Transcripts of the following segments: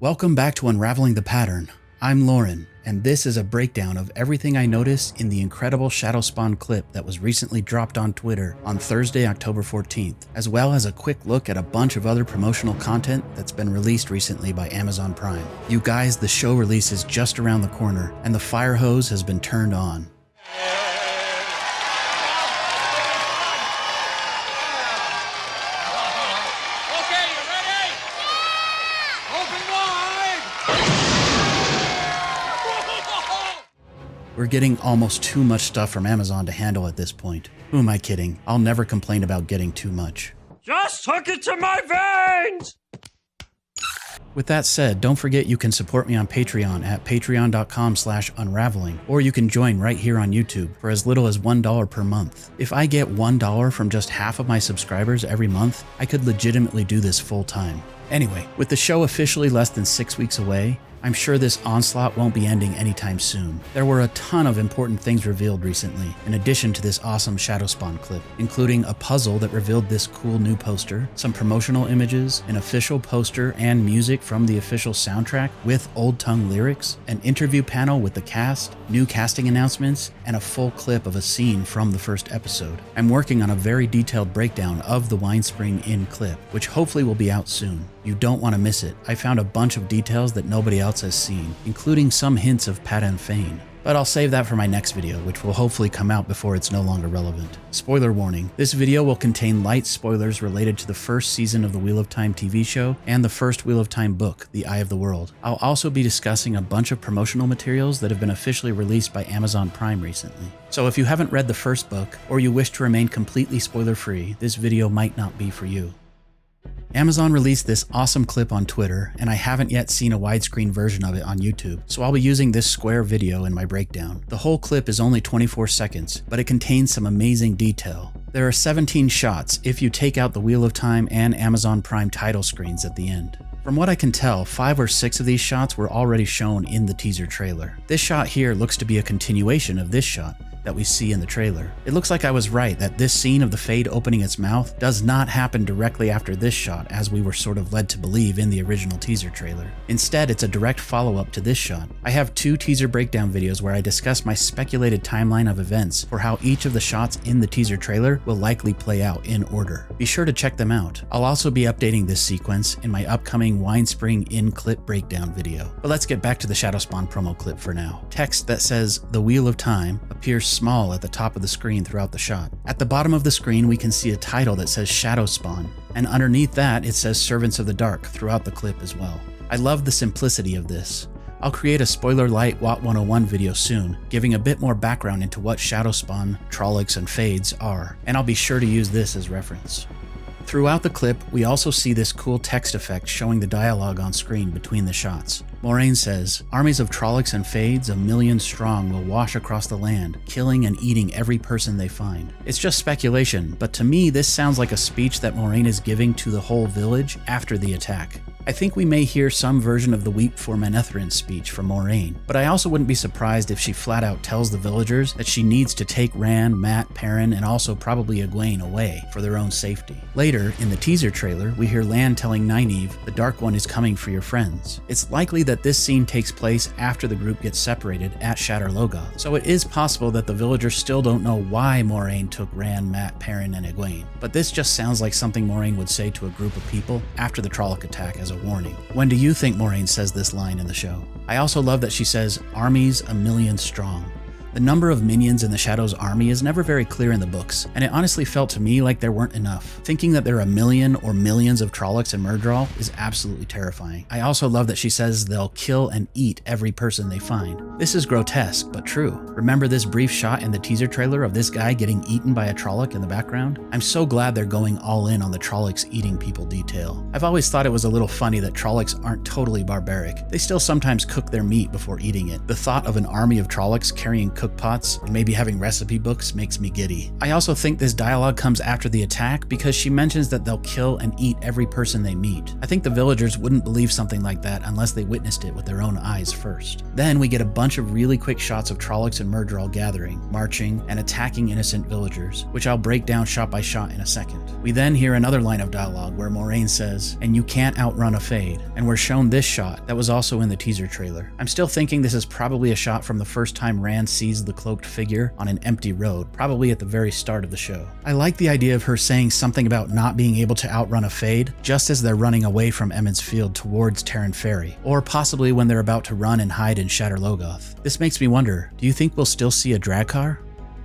Welcome back to Unraveling the Pattern. I'm Lauren, and this is a breakdown of everything I noticed in the incredible Shadowspawn clip that was recently dropped on Twitter on Thursday, October 14th, as well as a quick look at a bunch of other promotional content that's been released recently by Amazon Prime. You guys, the show release is just around the corner, and the fire hose has been turned on. We're getting almost too much stuff from Amazon to handle at this point. Who am I kidding? I'll never complain about getting too much. Just hook it to my veins! With that said, don't forget you can support me on Patreon at patreon.com/unraveling, or you can join right here on YouTube for as little as $1 per month. If I get $1 from just half of my subscribers every month, I could legitimately do this full time. Anyway, with the show officially less than 6 weeks away, I'm sure this onslaught won't be ending anytime soon. There were a ton of important things revealed recently, in addition to this awesome Shadowspawn clip, including a puzzle that revealed this cool new poster, some promotional images, an official poster and music from the official soundtrack with Old Tongue lyrics, an interview panel with the cast, new casting announcements, and a full clip of a scene from the first episode. I'm working on a very detailed breakdown of the Winespring Inn clip, which hopefully will be out soon. You don't want to miss it. I found a bunch of details that nobody else has seen, including some hints of Pat and Fane. But I'll save that for my next video, which will hopefully come out before it's no longer relevant. Spoiler warning, this video will contain light spoilers related to the first season of the Wheel of Time TV show and the first Wheel of Time book, The Eye of the World. I'll also be discussing a bunch of promotional materials that have been officially released by Amazon Prime recently. So if you haven't read the first book, or you wish to remain completely spoiler-free, this video might not be for you. Amazon released this awesome clip on Twitter, and I haven't yet seen a widescreen version of it on YouTube, so I'll be using this square video in my breakdown. The whole clip is only 24 seconds, but it contains some amazing detail. There are 17 shots if you take out the Wheel of Time and Amazon Prime title screens at the end. From what I can tell, 5 or 6 of these shots were already shown in the teaser trailer. This shot here looks to be a continuation of this shot that we see in the trailer. It looks like I was right that this scene of the Fade opening its mouth does not happen directly after this shot, as we were sort of led to believe in the original teaser trailer. Instead, it's a direct follow-up to this shot. I have 2 teaser breakdown videos where I discuss my speculated timeline of events for how each of the shots in the teaser trailer will likely play out in order. Be sure to check them out. I'll also be updating this sequence in my upcoming Winespring Inn clip breakdown video. But let's get back to the Shadowspawn promo clip for now. Text that says "The Wheel of Time" appears small at the top of the screen throughout the shot. At the bottom of the screen, we can see a title that says Shadowspawn, and underneath that, it says Servants of the Dark throughout the clip as well. I love the simplicity of this. I'll create a spoiler light WOT 101 video soon, giving a bit more background into what Shadowspawn, Trollocs, and Fades are, and I'll be sure to use this as reference. Throughout the clip, we also see this cool text effect showing the dialogue on screen between the shots. Moraine says, "Armies of Trollocs and Fades, 1,000,000 strong, will wash across the land, killing and eating every person they find." It's just speculation, but to me this sounds like a speech that Moraine is giving to the whole village after the attack. I think we may hear some version of the Weep for Manetheren speech from Moraine, but I also wouldn't be surprised if she flat out tells the villagers that she needs to take Rand, Mat, Perrin, and also probably Egwene away for their own safety. Later, in the teaser trailer, we hear Lan telling Nynaeve, "The Dark One is coming for your friends." It's likely that this scene takes place after the group gets separated at Shadar Logoth, so it is possible that the villagers still don't know why Moraine took Rand, Mat, Perrin, and Egwene, but this just sounds like something Moraine would say to a group of people after the Trolloc attack as a warning. When do you think Moraine says this line in the show? I also love that she says, "Armies 1,000,000 strong." The number of minions in the Shadow's army is never very clear in the books, and it honestly felt to me like there weren't enough. Thinking that there are 1,000,000 or millions of Trollocs and Myrddraal is absolutely terrifying. I also love that she says they'll kill and eat every person they find. This is grotesque, but true. Remember this brief shot in the teaser trailer of this guy getting eaten by a Trolloc in the background? I'm so glad they're going all in on the Trollocs eating people detail. I've always thought it was a little funny that Trollocs aren't totally barbaric. They still sometimes cook their meat before eating it. The thought of an army of Trollocs carrying cookpots, and maybe having recipe books makes me giddy. I also think this dialogue comes after the attack because she mentions that they'll kill and eat every person they meet. I think the villagers wouldn't believe something like that unless they witnessed it with their own eyes first. Then we get a bunch of really quick shots of Trollocs and Myrddraal gathering, marching, and attacking innocent villagers, which I'll break down shot by shot in a second. We then hear another line of dialogue where Moiraine says, "And you can't outrun a Fade," and we're shown this shot that was also in the teaser trailer. I'm still thinking this is probably a shot from the first time Rand sees the cloaked figure on an empty road, probably at the very start of the show. I like the idea of her saying something about not being able to outrun a Fade just as they're running away from Emond's Field towards Terran Ferry, or possibly when they're about to run and hide in Shadar Logoth. This makes me wonder, do you think we'll still see a Draghkar?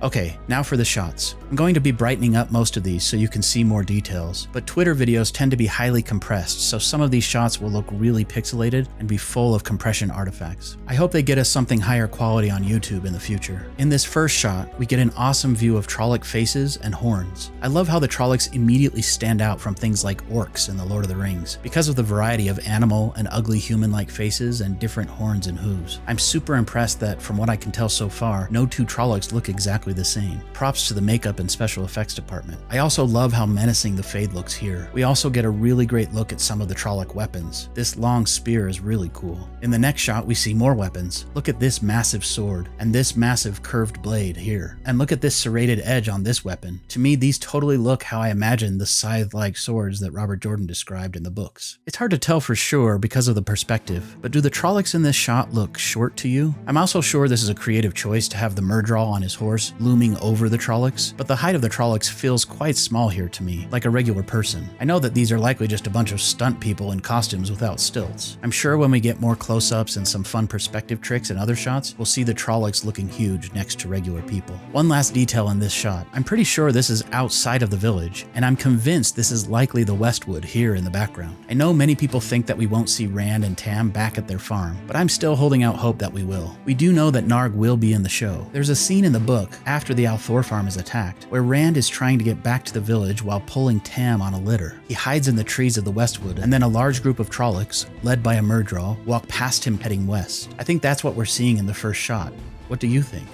Okay, now for the shots. I'm going to be brightening up most of these so you can see more details, but Twitter videos tend to be highly compressed, so some of these shots will look really pixelated and be full of compression artifacts. I hope they get us something higher quality on YouTube in the future. In this first shot, we get an awesome view of Trolloc faces and horns. I love how the Trollocs immediately stand out from things like orcs in The Lord of the Rings, because of the variety of animal and ugly human-like faces and different horns and hooves. I'm super impressed that, from what I can tell so far, no two Trollocs look exactly the same. Props to the makeup and special effects department. I also love how menacing the Fade looks here. We also get a really great look at some of the Trolloc weapons. This long spear is really cool. In the next shot, we see more weapons. Look at this massive sword and this massive curved blade here. And look at this serrated edge on this weapon. To me, these totally look how I imagined the scythe-like swords that Robert Jordan described in the books. It's hard to tell for sure because of the perspective, but do the Trollocs in this shot look short to you? I'm also sure this is a creative choice to have the Myrddraal on his horse looming over the Trollocs, but the height of the Trollocs feels quite small here to me, like a regular person. I know that these are likely just a bunch of stunt people in costumes without stilts. I'm sure when we get more close-ups and some fun perspective tricks in other shots, we'll see the Trollocs looking huge next to regular people. One last detail in this shot. I'm pretty sure this is outside of the village, and I'm convinced this is likely the Westwood here in the background. I know many people think that we won't see Rand and Tam back at their farm, but I'm still holding out hope that we will. We do know that Narg will be in the show. There's a scene in the book, after the Althor farm is attacked, where Rand is trying to get back to the village while pulling Tam on a litter. He hides in the trees of the Westwood, and then a large group of Trollocs, led by a Myrddraal, walk past him heading west. I think that's what we're seeing in the first shot. What do you think?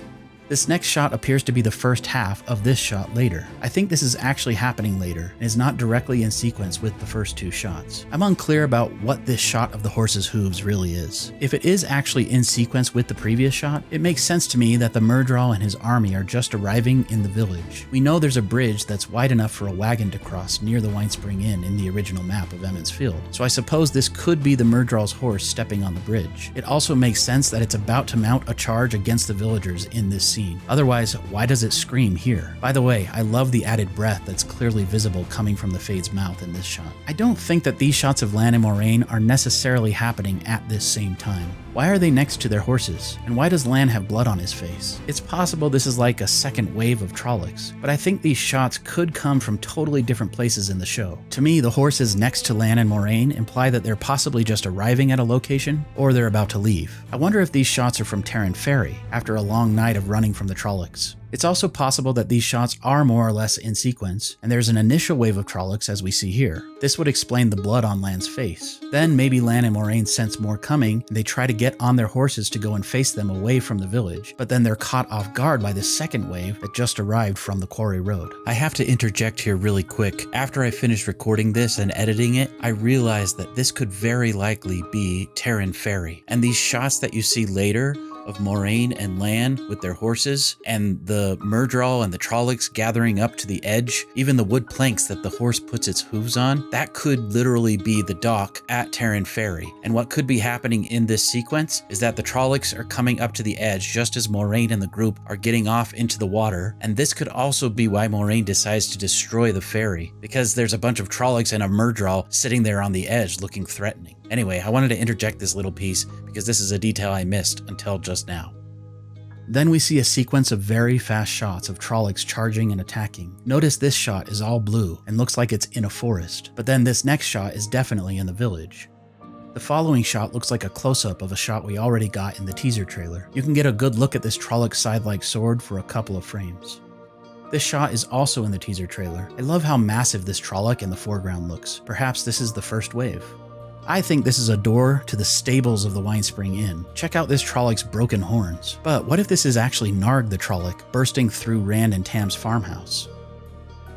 This next shot appears to be the first half of this shot later. I think this is actually happening later and is not directly in sequence with the first two shots. I'm unclear about what this shot of the horse's hooves really is. If it is actually in sequence with the previous shot, it makes sense to me that the Myrddraal and his army are just arriving in the village. We know there's a bridge that's wide enough for a wagon to cross near the Winespring Inn in the original map of Emond's Field, so I suppose this could be the Myrddraal's horse stepping on the bridge. It also makes sense that it's about to mount a charge against the villagers in this scene. Otherwise, why does it scream here? By the way, I love the added breath that's clearly visible coming from the Fade's mouth in this shot. I don't think that these shots of Lan and Moiraine are necessarily happening at this same time. Why are they next to their horses? And why does Lan have blood on his face? It's possible this is like a second wave of Trollocs, but I think these shots could come from totally different places in the show. To me, the horses next to Lan and Moiraine imply that they're possibly just arriving at a location, or they're about to leave. I wonder if these shots are from Terran Ferry, after a long night of running from the Trollocs. It's also possible that these shots are more or less in sequence, and there's an initial wave of Trollocs as we see here. This would explain the blood on Lan's face. Then maybe Lan and Moiraine sense more coming, and they try to get on their horses to go and face them away from the village, but then they're caught off guard by the second wave that just arrived from the quarry road. I have to interject here really quick. After I finished recording this and editing it, I realized that this could very likely be Terran Ferry, and these shots that you see later of Moiraine and Lan with their horses, and the Myrddraal and the Trollocs gathering up to the edge, even the wood planks that the horse puts its hooves on, that could literally be the dock at Terran Ferry. And what could be happening in this sequence is that the Trollocs are coming up to the edge just as Moiraine and the group are getting off into the water, and this could also be why Moiraine decides to destroy the ferry, because there's a bunch of Trollocs and a Myrddraal sitting there on the edge looking threatening. Anyway, I wanted to interject this little piece because this is a detail I missed until just now. Then we see a sequence of very fast shots of Trollocs charging and attacking. Notice this shot is all blue and looks like it's in a forest, but then this next shot is definitely in the village. The following shot looks like a close-up of a shot we already got in the teaser trailer. You can get a good look at this Trolloc scythe-like sword for a couple of frames. This shot is also in the teaser trailer. I love how massive this Trolloc in the foreground looks. Perhaps this is the first wave. I think this is a door to the stables of the Winespring Inn. Check out this Trollocs broken horns. But what if this is actually Narg the Trolloc bursting through Rand and Tam's farmhouse?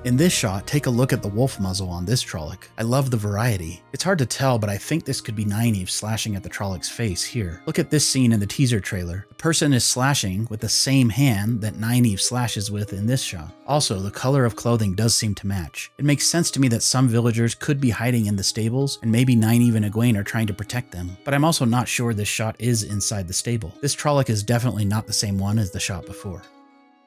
In this shot, take a look at the wolf muzzle on this Trolloc. I love the variety. It's hard to tell, but I think this could be Nynaeve slashing at the Trolloc's face here. Look at this scene in the teaser trailer. The person is slashing with the same hand that Nynaeve slashes with in this shot. Also, the color of clothing does seem to match. It makes sense to me that some villagers could be hiding in the stables, and maybe Nynaeve and Egwene are trying to protect them. But I'm also not sure this shot is inside the stable. This Trolloc is definitely not the same one as the shot before.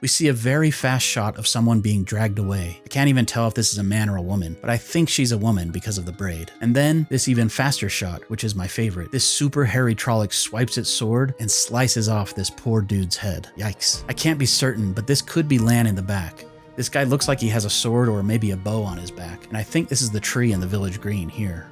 We see a very fast shot of someone being dragged away. I can't even tell if this is a man or a woman, but I think she's a woman because of the braid. And then this even faster shot, which is my favorite. This super hairy Trolloc swipes its sword and slices off this poor dude's head. Yikes. I can't be certain, but this could be Lan in the back. This guy looks like he has a sword or maybe a bow on his back, and I think this is the tree in the village green here.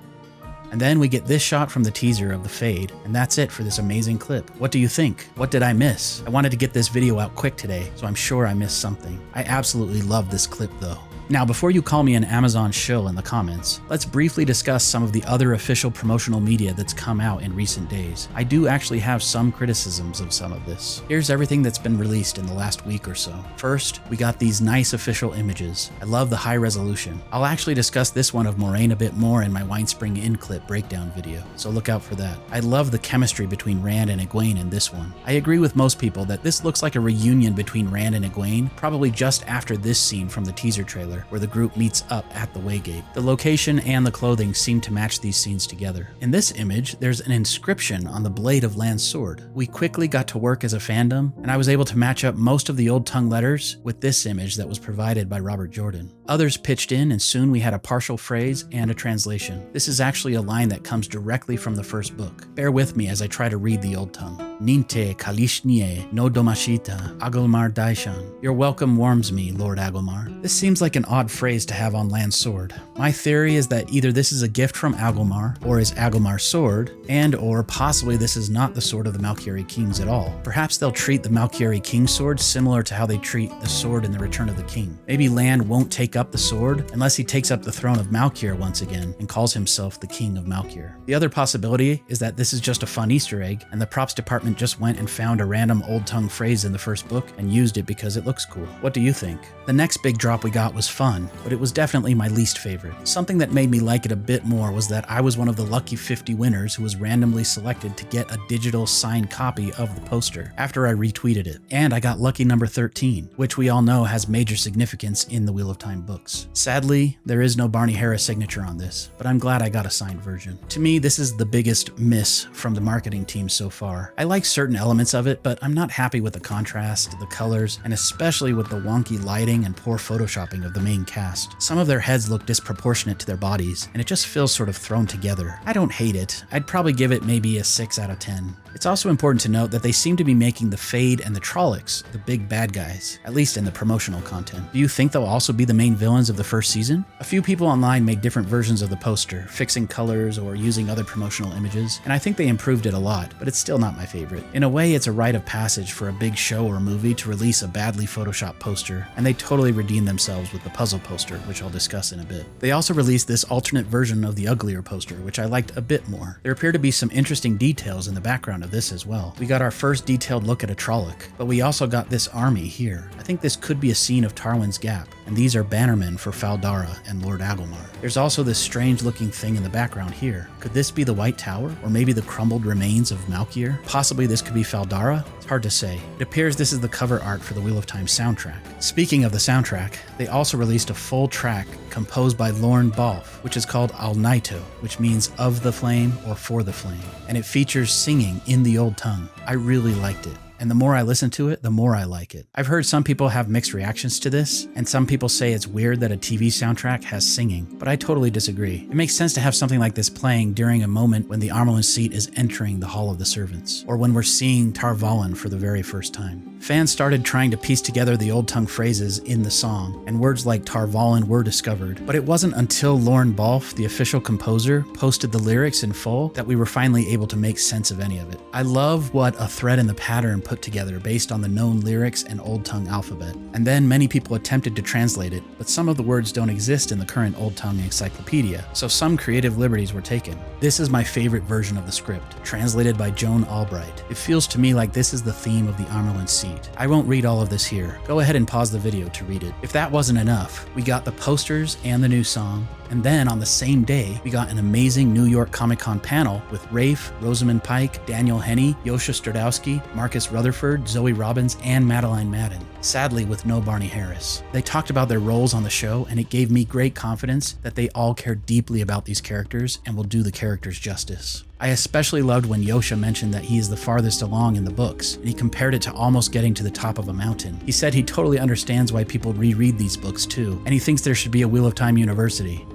And then we get this shot from the teaser of the fade, and that's it for this amazing clip. What do you think? What did I miss? I wanted to get this video out quick today, so I'm sure I missed something. I absolutely love this clip though. Now, before you call me an Amazon shill in the comments, let's briefly discuss some of the other official promotional media that's come out in recent days. I do actually have some criticisms of some of this. Here's everything that's been released in the last week or so. First, we got these nice official images. I love the high resolution. I'll actually discuss this one of Moiraine a bit more in my Winespring Inn clip breakdown video, so look out for that. I love the chemistry between Rand and Egwene in this one. I agree with most people that this looks like a reunion between Rand and Egwene, probably just after this scene from the teaser trailer, where the group meets up at the Waygate. The location and the clothing seem to match these scenes together. In this image, there's an inscription on the blade of Lan's sword. We quickly got to work as a fandom, and I was able to match up most of the old tongue letters with this image that was provided by Robert Jordan. Others pitched in, and soon we had a partial phrase and a translation. This is actually a line that comes directly from the first book. Bear with me as I try to read the old tongue. Ninte kalishnie no domashita Agilmar Daishan. Your welcome warms me, Lord Agilmar. This seems like an odd phrase to have on Lan's sword. My theory is that either this is a gift from Agilmar, or is Agilmar's sword, and or possibly this is not the sword of the Malkyari kings at all. Perhaps they'll treat the Malkyari king's sword similar to how they treat the sword in the Return of the King. Maybe Lan won't take up the sword unless he takes up the throne of Malkyr once again and calls himself the King of Malkyr. The other possibility is that this is just a fun Easter egg and the props department just went and found a random old tongue phrase in the first book and used it because it looks cool. What do you think? The next big drop we got was fun, but it was definitely my least favorite. Something that made me like it a bit more was that I was one of the lucky 50 winners who was randomly selected to get a digital signed copy of the poster after I retweeted it. And I got lucky number 13, which we all know has major significance in the Wheel of Time books. Sadly, there is no Barney Harris signature on this, but I'm glad I got a signed version. To me, this is the biggest miss from the marketing team so far. I like certain elements of it, but I'm not happy with the contrast, the colors, and especially with the wonky lighting and poor photoshopping of the main cast. Some of their heads look disproportionate to their bodies, and it just feels sort of thrown together. I don't hate it. I'd probably give it maybe a 6 out of 10. It's also important to note that they seem to be making the Fade and the Trollocs the big bad guys, at least in the promotional content. Do you think they'll also be the main villains of the first season? A few people online made different versions of the poster, fixing colors or using other promotional images, and I think they improved it a lot, but it's still not my favorite. In a way, it's a rite of passage for a big show or movie to release a badly photoshopped poster, and they totally redeemed themselves with the puzzle poster, which I'll discuss in a bit. They also released this alternate version of the uglier poster, which I liked a bit more. There appear to be some interesting details in the background of this as well. We got our first detailed look at a Trolloc, but we also got this army here. I think this could be a scene of Tarwin's Gap, and these are bannermen for Faldara and Lord Agilmar. There's also this strange looking thing in the background here. Could this be the White Tower? Or maybe the crumbled remains of Malkyr? Possibly this could be Faldara? It's hard to say. It appears this is the cover art for the Wheel of Time soundtrack. Speaking of the soundtrack, they also released a full track composed by Lorne Balfe, which is called Al Naito, which means of the flame or for the flame, and it features singing in the old tongue. I really liked it. And the more I listen to it, the more I like it. I've heard some people have mixed reactions to this, and some people say it's weird that a TV soundtrack has singing, but I totally disagree. It makes sense to have something like this playing during a moment when the Armelin seat is entering the Hall of the Servants, or when we're seeing Tar Valon for the very first time. Fans started trying to piece together the old tongue phrases in the song, and words like Tarvalin were discovered. But it wasn't until Lorne Balfe, the official composer, posted the lyrics in full that we were finally able to make sense of any of it. I love what a thread in the pattern put together based on the known lyrics and old tongue alphabet. And then many people attempted to translate it, but some of the words don't exist in the current old tongue encyclopedia, so some creative liberties were taken. This is my favorite version of the script, translated by Joan Albright. It feels to me like this is the theme of the Amerlin Seat. I won't read all of this here. Go ahead and pause the video to read it. If that wasn't enough, we got the posters and the new song, and then on the same day, we got an amazing New York Comic Con panel with Rafe, Rosamund Pike, Daniel Henney, Yosha Stradowski, Marcus Rutherford, Zoe Robbins, and Madeline Madden. Sadly, with no Barney Harris. They talked about their roles on the show, and it gave me great confidence that they all care deeply about these characters and will do the characters justice. I especially loved when Yosha mentioned that he is the farthest along in the books, and he compared it to almost getting to the top of a mountain. He said he totally understands why people reread these books too, and he thinks there should be a Wheel of Time University.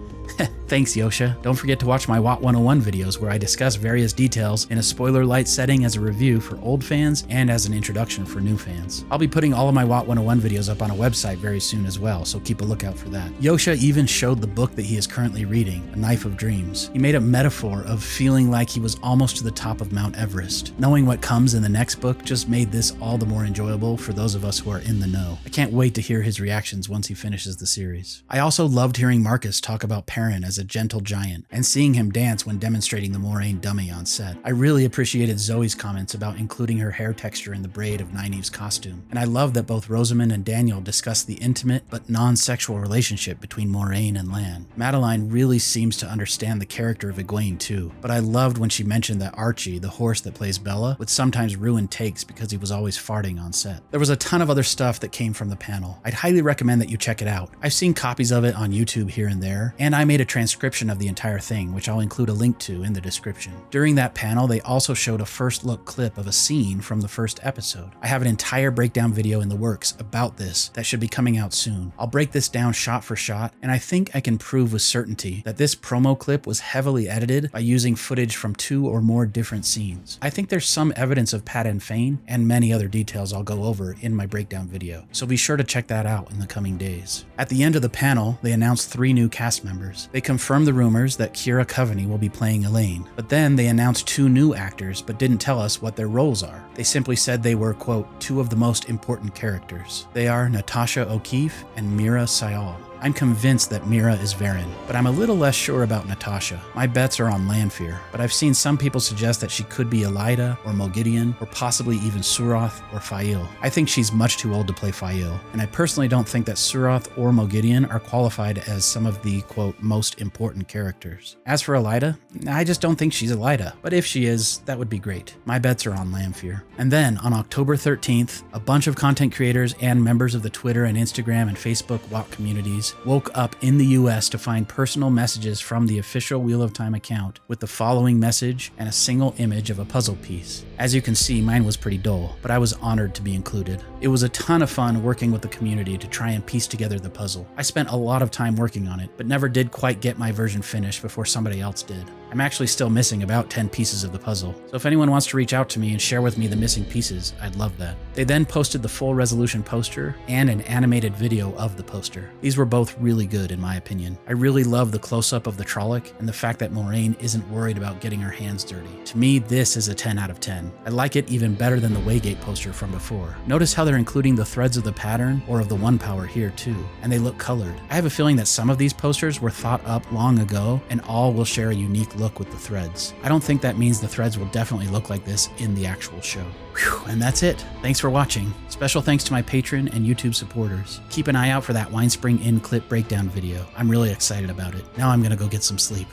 Thanks, Yosha. Don't forget to watch my WOT 101 videos where I discuss various details in a spoiler light setting as a review for old fans and as an introduction for new fans. I'll be putting all of my WOT 101 videos up on a website very soon as well, so keep a lookout for that. Yosha even showed the book that he is currently reading, A Knife of Dreams. He made a metaphor of feeling like he was almost to the top of Mount Everest. Knowing what comes in the next book just made this all the more enjoyable for those of us who are in the know. I can't wait to hear his reactions once he finishes the series. I also loved hearing Marcus talk about Perrin as a gentle giant, and seeing him dance when demonstrating the Moraine dummy on set. I really appreciated Zoe's comments about including her hair texture in the braid of Nynaeve's costume, and I love that both Rosamund and Daniel discussed the intimate but non-sexual relationship between Moraine and Lan. Madeline really seems to understand the character of Egwene too, but I loved when she mentioned that Archie, the horse that plays Bella, would sometimes ruin takes because he was always farting on set. There was a ton of other stuff that came from the panel. I'd highly recommend that you check it out. I've seen copies of it on YouTube here and there, and I made a transcription of the entire thing, which I'll include a link to in the description. During that panel, they also showed a first look clip of a scene from the first episode. I have an entire breakdown video in the works about this that should be coming out soon. I'll break this down shot for shot, and I think I can prove with certainty that this promo clip was heavily edited by using footage from 2 or more different scenes. I think there's some evidence of Pat and Fane, and many other details I'll go over in my breakdown video, so be sure to check that out in the coming days. At the end of the panel, they announced 3 new cast members. They confirmed the rumors that Kira Coveney will be playing Elaine, but then they announced 2 new actors but didn't tell us what their roles are. They simply said they were, quote, 2 of the most important characters. They are Natasha O'Keefe and Mira Sayal. I'm convinced that Mira is Varen, but I'm a little less sure about Natasha. My bets are on Lanfear, but I've seen some people suggest that she could be Elida or Mogideon, or possibly even Suroth or Fail. I think she's much too old to play Fail, and I personally don't think that Suroth or Mogideon are qualified as some of the, quote, most important characters. As for Elida, I just don't think she's Elida, but if she is, that would be great. My bets are on Lanfear. And then, on October 13th, a bunch of content creators and members of the Twitter and Instagram and Facebook WOT communities woke up in the US to find personal messages from the official Wheel of Time account with the following message and a single image of a puzzle piece. As you can see, mine was pretty dull, but I was honored to be included. It was a ton of fun working with the community to try and piece together the puzzle. I spent a lot of time working on it, but never did quite get my version finished before somebody else did. I'm actually still missing about 10 pieces of the puzzle, so if anyone wants to reach out to me and share with me the missing pieces, I'd love that. They then posted the full resolution poster and an animated video of the poster. These were both really good in my opinion. I really love the close-up of the Trolloc and the fact that Moraine isn't worried about getting her hands dirty. To me, this is a 10 out of 10. I like it even better than the Waygate poster from before. Notice how they're including the threads of the pattern or of the One Power here too, and they look colored. I have a feeling that some of these posters were thought up long ago and all will share a unique look with the threads. I don't think that means the threads will definitely look like this in the actual show. Whew, and that's it. Thanks for watching. Special thanks to my Patreon and YouTube supporters. Keep an eye out for that Winespring in clip breakdown video. I'm really excited about it. Now I'm gonna go get some sleep.